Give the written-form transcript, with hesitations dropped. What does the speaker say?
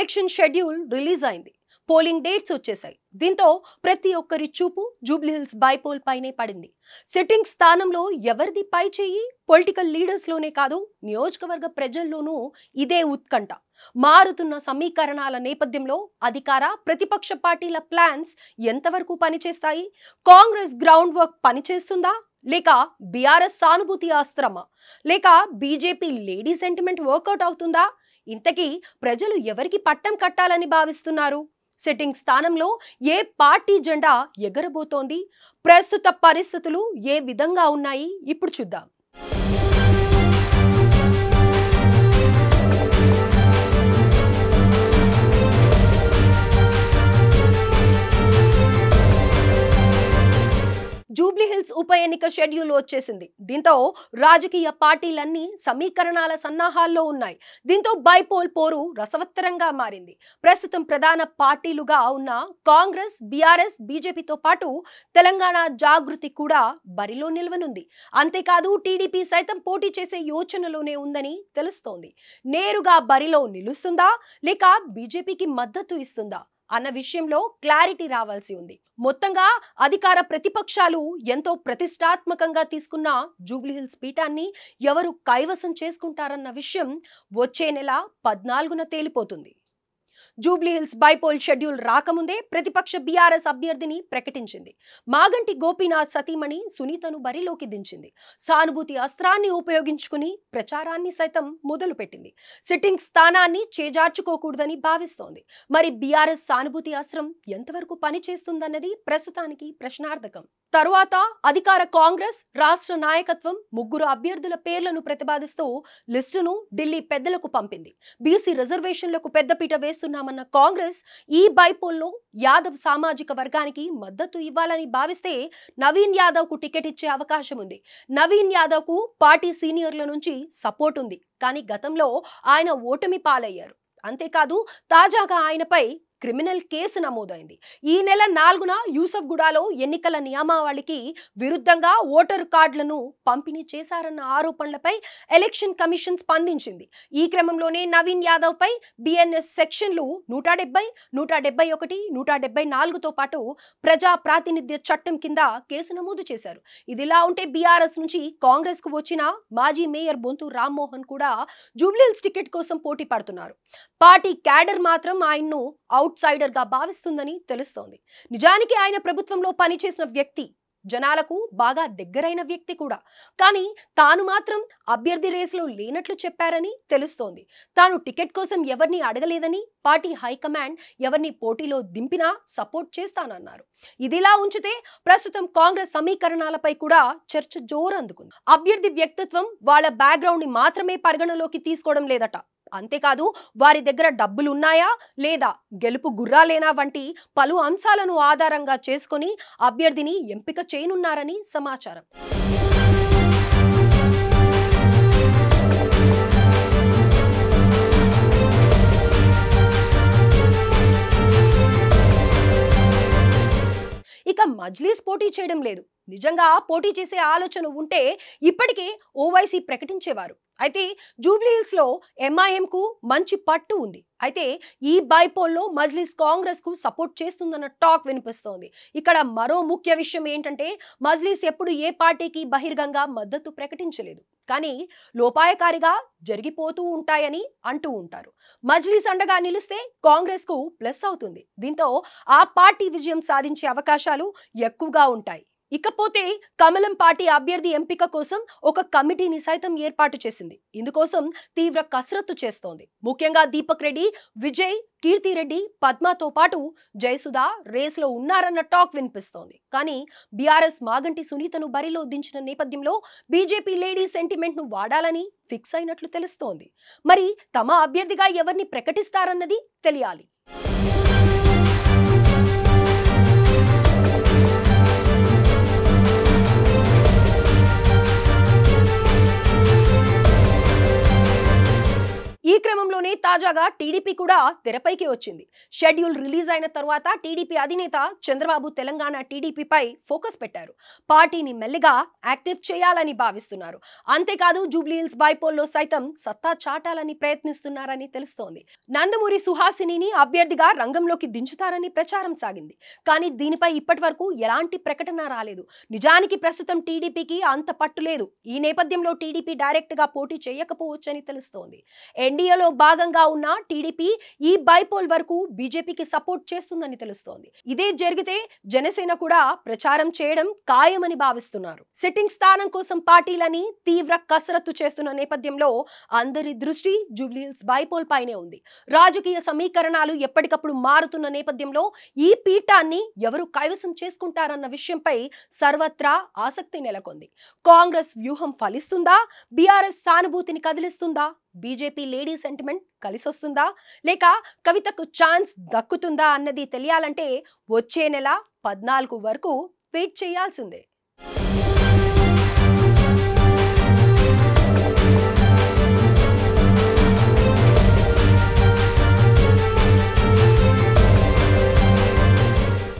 Election schedule release అయింది. Polling dates వచ్చేసాయి. దీంతో ప్రతి ఒక్కరి చూపు జూబ్లీహిల్స్ బైపోల్ పైనే పడింది. సిట్టింగ్ స్థానంలో ఎవరిది పై చేయి పొలిటికల్ లీడర్స్ లోనే కాదు, నియోజకవర్గ ప్రజల్లోనూ ఇదే ఉత్కంఠ. మారుతున్న సమీకరణాల నేపథ్యంలో అధికార ప్రతిపక్ష పార్టీల ప్లాన్స్ ఎంతవరకు పనిచేస్తాయి? కాంగ్రెస్ గ్రౌండ్ వర్క్ పనిచేస్తుందా, లేక బీఆర్ఎస్ సానుభూతి అస్త్రమా, లేక బీజేపీ లేడీ సెంటిమెంట్ వర్కౌట్ అవుతుందా? ఇంతకీ ప్రజలు ఎవరికి పట్టం కట్టాలని భావిస్తున్నారు? సిట్టింగ్ స్థానంలో ఏ పార్టీ జెండా ఎగరబోతోంది? ప్రస్తుత పరిస్థితులు ఏ విధంగా ఉన్నాయి ఇప్పుడు చూద్దాం. జూబ్లీహిల్స్ ఉప ఎన్నిక షెడ్యూల్ వచ్చేసింది. దీంతో రాజకీయ పార్టీలన్నీ సమీకరణాల సన్నాహాల్లో ఉన్నాయి. దీంతో బైపోల్ పోరు రసవత్తరంగా మారింది. ప్రస్తుతం ప్రధాన పార్టీలుగా ఉన్న కాంగ్రెస్, బీఆర్ఎస్, బీజేపీతో పాటు తెలంగాణ జాగృతి కూడా బరిలో నిలవనుంది. అంతేకాదు టీడీపీ సైతం పోటీ చేసే యోచనలోనే ఉందని తెలుస్తోంది. నేరుగా బరిలో నిలుస్తుందా, లేక బీజేపీకి మద్దతు ఇస్తుందా అన్న విషయంలో క్లారిటీ రావాల్సి ఉంది. మొత్తంగా అధికార ప్రతిపక్షాలు ఎంతో ప్రతిష్టాత్మకంగా తీసుకున్న జూబ్లీహిల్స్ పీఠాన్ని ఎవరు కైవసం చేసుకుంటారన్న విషయం వచ్చే నెల 14న తేలిపోతుంది. జూబ్లీహిల్స్ బైపోల్ షెడ్యూల్ రాకముందే ప్రతిపక్ష బీఆర్ఎస్ అభ్యర్థిని ప్రకటించింది. మాగంటి గోపీనాథ్ సతీమణి సునీతను బరిలోకి దించింది. సానుభూతి అస్త్రాన్ని ఉపయోగించుకుని ప్రచారాన్ని సైతం మొదలుపెట్టింది. సిట్టింగ్ స్థానాన్ని చేజార్చుకోకూడదని భావిస్తోంది. మరి బీఆర్ఎస్ సానుభూతి అస్త్రం ఎంతవరకు పనిచేస్తుందన్నది ప్రస్తుతానికి ప్రశ్నార్థకం. తరువాత అధికార కాంగ్రెస్ రాష్ట్ర నాయకత్వం ముగ్గురు అభ్యర్థుల పేర్లను ప్రతిపాదిస్తూ లిస్టును ఢిల్లీ పెద్దలకు పంపింది. బీసీ రిజర్వేషన్లకు పెద్దపీట వేస్తున్నామన్న కాంగ్రెస్ ఈ బైపోల్లో యాదవ్ సామాజిక వర్గానికి మద్దతు ఇవ్వాలని భావిస్తే నవీన్ యాదవ్ కు టికెట్ ఇచ్చే అవకాశం ఉంది. నవీన్ యాదవ్ కు పార్టీ సీనియర్ల నుంచి సపోర్ట్ ఉంది, కానీ గతంలో ఆయన ఓటమి పాలయ్యారు. అంతేకాదు తాజాగా ఆయనపై క్రిమినల్ కేసు నమోదైంది. ఈ నెల 4న యూసఫ్గూడలో ఎన్నికల నియమావళికి విరుద్ధంగా ఓటర్ కార్డులను పంపిణీ చేశారన్న ఆరోపణలపై ఎలక్షన్ కమిషన్ స్పందించింది. ఈ క్రమంలోనే నవీన్ యాదవ్ పై బిఎన్ఎస్ సెక్షన్లు 170, 171, 174తో పాటు ప్రజా ప్రాతినిధ్య చట్టం కింద కేసు నమోదు చేశారు. ఇదిలా ఉంటే బీఆర్ఎస్ నుంచి కాంగ్రెస్ కు వచ్చిన మాజీ మేయర్ బొంతు రామ్మోహన్ కూడా జూబ్లీహిల్స్ టికెట్ కోసం పోటీ పడుతున్నారు. పార్టీ క్యాడర్ మాత్రం ఆయన్ను అవుట్ సైడర్ గా భావిస్తుందని తెలుస్తోంది. నిజానికి ఆయన ప్రభుత్వంలో పనిచేసిన వ్యక్తి, జనాలకు బాగా దగ్గరైన వ్యక్తి కూడా. కానీ తాను మాత్రం అభ్యర్థి రేసులో లేనట్లు చెప్పారని తెలుస్తోంది. తాను టికెట్ కోసం ఎవరిని అడగలేదని, పార్టీ హైకమాండ్ ఎవరిని పోటీలో దింపినా సపోర్ట్ చేస్తానన్నారు. ఇదిలా ఉంచితే ప్రస్తుతం కాంగ్రెస్ సమీకరణాలపై కూడా చర్చ జోరందుకుంది. అభ్యర్థి వ్యక్తిత్వం, వాళ్ళ బ్యాక్గ్రౌండ్ ని మాత్రమే పరిగణలోకి తీసుకోవడం లేదట. అంతేకాదు వారి దగ్గర డబ్బులున్నాయా లేదా, గెలుపు గుర్రాలేనా వంటి పలు అంశాలను ఆధారంగా చేసుకొని అభ్యర్థిని ఎంపిక చేయనున్నారని సమాచారం. ఇక మజ్లీస్ పోటీ చేయడం లేదు. నిజంగా పోటీ చేసే ఆలోచన ఉంటే ఇప్పటికే ఓవైసీ ప్రకటించేవారు. అయితే జూబ్లీహిల్స్ లో ఎంఐఎం కు మంచి పట్టు ఉంది. అయితే ఈ బైపోల్లో మజ్లీస్ కాంగ్రెస్ కు సపోర్ట్ చేస్తుందన్న టాక్ వినిపిస్తోంది. ఇక్కడ మరో ముఖ్య విషయం ఏంటంటే మజ్లీస్ ఎప్పుడు ఏ పార్టీకి బహిర్గంగా మద్దతు ప్రకటించలేదు, కానీ లోపాయకారిగా జరిగిపోతూ ఉంటాయని అంటూ ఉంటారు. మజ్లీస్ అండగా నిలిస్తే కాంగ్రెస్ కు ప్లస్ అవుతుంది. దీంతో ఆ పార్టీ విజయం సాధించే అవకాశాలు ఎక్కువగా ఉంటాయి. ఇకపోతే కమలం పార్టీ అభ్యర్థి ఎంపిక కోసం ఒక కమిటీని సైతం ఏర్పాటు చేసింది. ఇందుకోసం తీవ్ర కసరత్తు చేస్తోంది. ముఖ్యంగా దీపక్ రెడ్డి, విజయ్, కీర్తిరెడ్డి, పద్మతో పాటు జయసుధ రేస్లో ఉన్నారన్న టాక్ వినిపిస్తోంది. కానీ బీఆర్ఎస్ మాగంటి సునీతను బరిలో దించిన నేపథ్యంలో బీజేపీ లేడీ సెంటిమెంట్ ను వాడాలని ఫిక్స్ అయినట్లు తెలుస్తోంది. మరి తమ అభ్యర్థిగా ఎవరిని ప్రకటిస్తారన్నది తెలియాలి. ఈ క్రమంలోనే తాజాగా టీడీపీ కూడా తెరపైకి వచ్చింది. షెడ్యూల్ రిలీజ్ అయిన తర్వాత టీడీపీ అధినేత చంద్రబాబు తెలంగాణ టీడీపీపై ఫోకస్ పెట్టారు. పార్టీని మెల్లిగా యాక్టివ్ చేయాలని భావిస్తున్నారు. అంతేకాదు జూబ్లీహిల్స్ బైపోల్లో సైతం సత్తా చాటాలని ప్రయత్నిస్తున్నారని తెలుస్తోంది. నందమూరి సుహాసినిని అభ్యర్థిగా రంగంలోకి దించుతారని ప్రచారం సాగింది. కానీ దీనిపై ఇప్పటి వరకు ఎలాంటి ప్రకటన రాలేదు. నిజానికి ప్రస్తుతం టీడీపీకి అంత పట్టు లేదు. ఈ నేపథ్యంలో టీడీపీ డైరెక్ట్ గా పోటీ చేయకపోవచ్చని తెలుస్తోంది. ఎన్డీఏలో భాగంగా ఉన్న టీడీపీ ఈ బైపోల్ వరకు బీజేపీకి సపోర్ట్ చేస్తుందని తెలుస్తోంది. ఇదే జరిగితే జనసేన కూడా ప్రచారం చేయడం ఖాయమని భావిస్తున్నారు. సిట్టింగ్ స్థానం కోసం పార్టీలని తీవ్ర కసరత్తు చేస్తున్న నేపథ్యంలో అందరి దృష్టి జూబ్లీహిల్స్ బైపోల్ పైనే ఉంది. రాజకీయ సమీకరణాలు ఎప్పటికప్పుడు మారుతున్న నేపథ్యంలో ఈ పీఠాన్ని ఎవరు కైవసం చేసుకుంటారన్న విషయంపై సర్వత్రా ఆసక్తి నెలకొంది. కాంగ్రెస్ వ్యూహం ఫలిస్తుందా? బీఆర్ఎస్ సానుభూతిని కదిలిస్తుందా? బీజేపీ లేడీ సెంటిమెంట్ కలిసొస్తుందా? లేక కవితకు ఛాన్స్ దక్కుతుందా అన్నది తెలియాలంటే వచ్చే నెల 14 వరకు వెయిట్ చేయాల్సిందే.